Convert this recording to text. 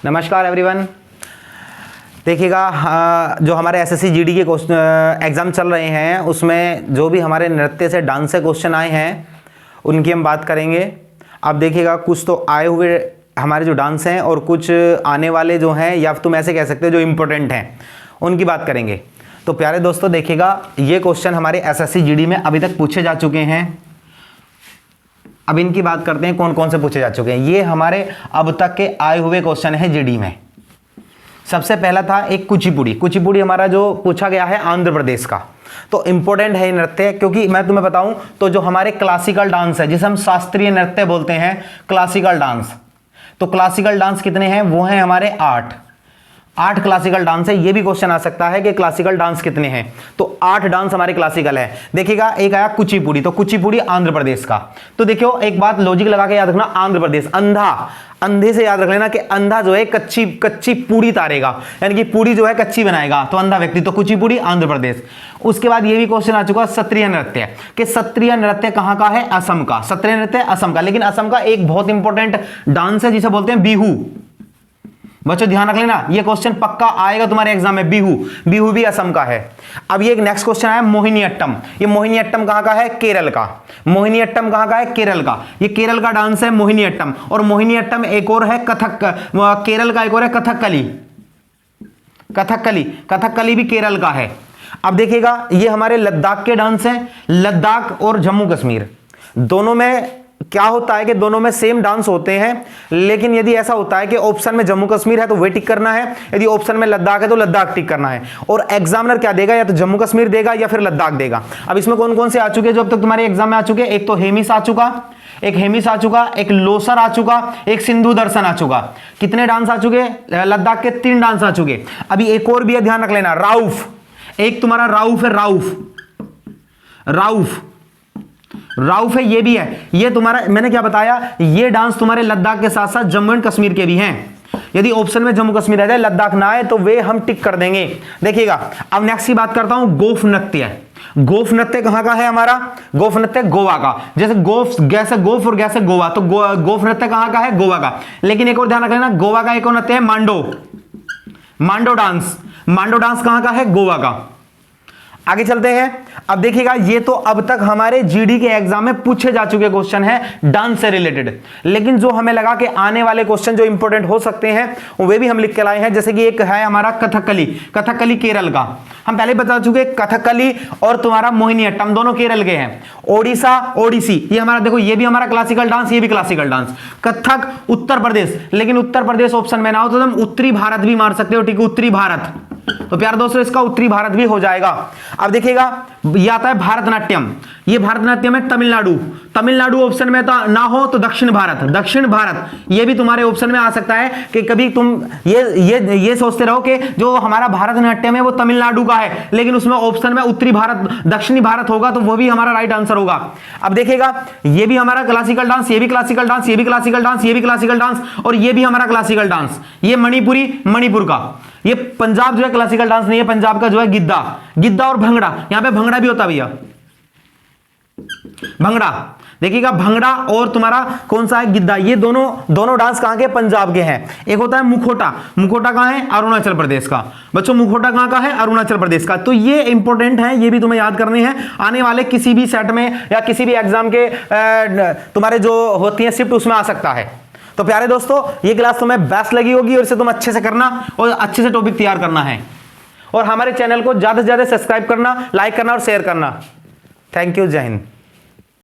नमस्कार एवरीवन। देखिएगा जो हमारे एसएससी जीडी के एग्ज़ाम चल रहे हैं उसमें जो भी हमारे नृत्य से डांस से क्वेश्चन आए हैं उनकी हम बात करेंगे। अब देखिएगा कुछ तो आए हुए हमारे जो डांस हैं और कुछ आने वाले जो हैं या तुम ऐसे कह सकते हो जो इम्पोर्टेंट हैं उनकी बात करेंगे। तो प्यारे दोस्तों देखिएगा ये क्वेश्चन हमारे एसएससी जीडी में अभी तक पूछे जा चुके हैं। अब इनकी बात करते हैं कौन कौन से पूछे जा चुके हैं। ये हमारे अब तक के आए हुए क्वेश्चन हैं जीडी में। सबसे पहला था एक कुचिपुड़ी। कुचिपुड़ी हमारा जो पूछा गया है आंध्र प्रदेश का, तो इंपॉर्टेंट है ये नृत्य, क्योंकि मैं तुम्हें बताऊं तो जो हमारे क्लासिकल डांस है जिसे हम शास्त्रीय नृत्य बोलते हैं क्लासिकल डांस, तो क्लासिकल डांस कितने हैं? वो हैं हमारे 8 क्लासिकल डांस है। ये भी क्वेश्चन आ सकता है कि क्लासिकल डांस कितने हैं, तो 8 डांस हमारे क्लासिकल है। देखिएगा एक आया कुचिपुड़ी, तो कुचिपुड़ी आंध्र प्रदेश का। तो देखियो एक बात लॉजिक लगा के याद रखना, आंध्र प्रदेश अंधा, अंधे से याद रख लेना कि अंधा जो है कच्ची पूड़ी तारेगा, यानी कि पूड़ी जो है कच्ची बनाएगा, तो अंधा व्यक्ति, तो कुचिपुड़ी आंध्र प्रदेश। उसके बाद ये भी क्वेश्चन आ चुका क्षत्रिय नृत्य, कि क्षत्रिय नृत्य कहां का है? असम का। क्षत्रिय नृत्य असम का, लेकिन असम का एक बहुत इंपॉर्टेंट डांस है जिसे बोलते हैं बिहू। बच्चों ध्यान रख लेना, ये क्वेश्चन पक्का आएगा तुम्हारे एग्जाम में। बिहू, बिहू भी असम का है। अब ये एक नेक्स्ट क्वेश्चन है मोहिनीअट्टम। ये मोहिनीअट्टम कहां का है? केरल का। मोहिनीअट्टम कहां का है? केरल का। ये केरल का डांस है मोहिनीअट्टम। और मोहिनीअट्टम एक और है कथक, केरल का एक और है कथकली। कथकली भी केरल का है। अब देखिएगा ये हमारे लद्दाख के डांस हैं। लद्दाख और जम्मू कश्मीर दोनों में क्या होता है कि दोनों में सेम डांस होते हैं, लेकिन यदि ऐसा होता है कि ऑप्शन में जम्मू कश्मीर है तो वे टिक करना है, यदि ऑप्शन में लद्दाख है तो लद्दाख टिक करना है। और एग्जामिनर क्या देगा? या तो जम्मू कश्मीर देगा या फिर लद्दाख देगा। अब इसमें कौन कौन से आ चुके जो अब तक तुम्हारे एग्जाम में आ चुके? एक तो हेमिस आ चुका, एक लोसर आ चुका, एक सिंधु दर्शन आ चुका। कितने डांस आ चुके? लद्दाख के 3 डांस आ चुके। अभी एक और भी है, ध्यान रख लेना, राउफ। एक तुम्हारा राउफ है, राउफ है, ये भी है। ये तुम्हारा मैंने क्या बताया, ये डांस तुम्हारे लद्दाख के साथ साथ जम्मू एंड कश्मीर के भी हैं। यदि ऑप्शन में जम्मू कश्मीर आ जाए, लद्दाख ना आए, तो वे हम टिक कर देंगे। देखिएगा अब नेक्स्ट की बात करता हूं, गोफ नृत्य। गोफ नृत्य कहां का है हमारा? गोफ नृत्य गोवा का। जैसे गोफ और गैसे गोवा, तो गोफ नृत्य कहां का है? गोवा का। लेकिन एक और ध्यान रख लेना, गोवा का एक और नृत्य है मांडो डांस। मांडो डांस कहां का है? गोवा का। आगे चलते हैं। अब देखिएगा ये तो अब तक हमारे जीडी के एग्जाम में पूछे जा चुके क्वेश्चन हैं डांस से रिलेटेड, लेकिन जो हमें लगा कि आने वाले क्वेश्चन जो इंपॉर्टेंट हो सकते हैं वे भी हम लिख के लाए हैं। जैसे कि एक है हमारा कथकली केरल का, हम पहले बता चुके। कथकली और तुम्हारा मोहिनीअट्टम दोनों केरल के हैं। ओडिसी ये हमारा, देखो ये भी हमारा क्लासिकल डांस, ये भी क्लासिकल डांस। कथक उत्तर प्रदेश, लेकिन उत्तर प्रदेश ऑप्शन में ना हो तो तुम उत्तरी भारत भी मार सकते हो, ठीक है, उत्तरी भारत। तो प्यारे दोस्तों इसका उत्तरी भारत भी हो जाएगा। अब देखिएगा ये आता है भारतनाट्यम। ये भारतनाट्यम है तमिलनाडु ऑप्शन में तो ना हो तो दक्षिण भारत ये भी तुम्हारे ऑप्शन में आ सकता है कि कभी तुम ये सोचते रहो कि जो हमारा भारतनाट्यम है वो तमिलनाडु का है, लेकिन उसमें ऑप्शन में उत्तरी भारत दक्षिणी भारत होगा, तो वो भी हमारा राइट आंसर होगा। अब देखिएगा ये भी हमारा क्लासिकल डांस, ये भी क्लासिकल डांस, ये भी क्लासिकल डांस, ये भी क्लासिकल डांस, और ये भी हमारा क्लासिकल डांस। ये मणिपुर का। ये पंजाब जो है क्लासिकल डांस नहीं है, पंजाब का जो है गिद्दा और भंगड़ा। यहां पे भंगड़ा भी होता भैया, भंगड़ा। देखिएगा भंगड़ा और तुम्हारा कौन सा है? गिद्दा। ये दोनों डांस कहां के? पंजाब के हैं। एक होता है मुखोटा कहां है? अरुणाचल प्रदेश का। बच्चों मुखोटा कहां का है? अरुणाचल प्रदेश का। तो ये इंपॉर्टेंट है, ये भी तुम्हें याद करने हैं। आने वाले किसी भी सेट में या किसी भी एग्जाम के तुम्हारे जो होती है शिफ्ट, उसमें आ सकता है। तो प्यारे दोस्तों ये क्लास तुम्हें बेस्ट लगी होगी और इसे तुम अच्छे से करना और अच्छे से टॉपिक तैयार करना है, और हमारे चैनल को ज्यादा से ज्यादा सब्सक्राइब करना, लाइक करना और शेयर करना। थैंक यू, जय हिंद।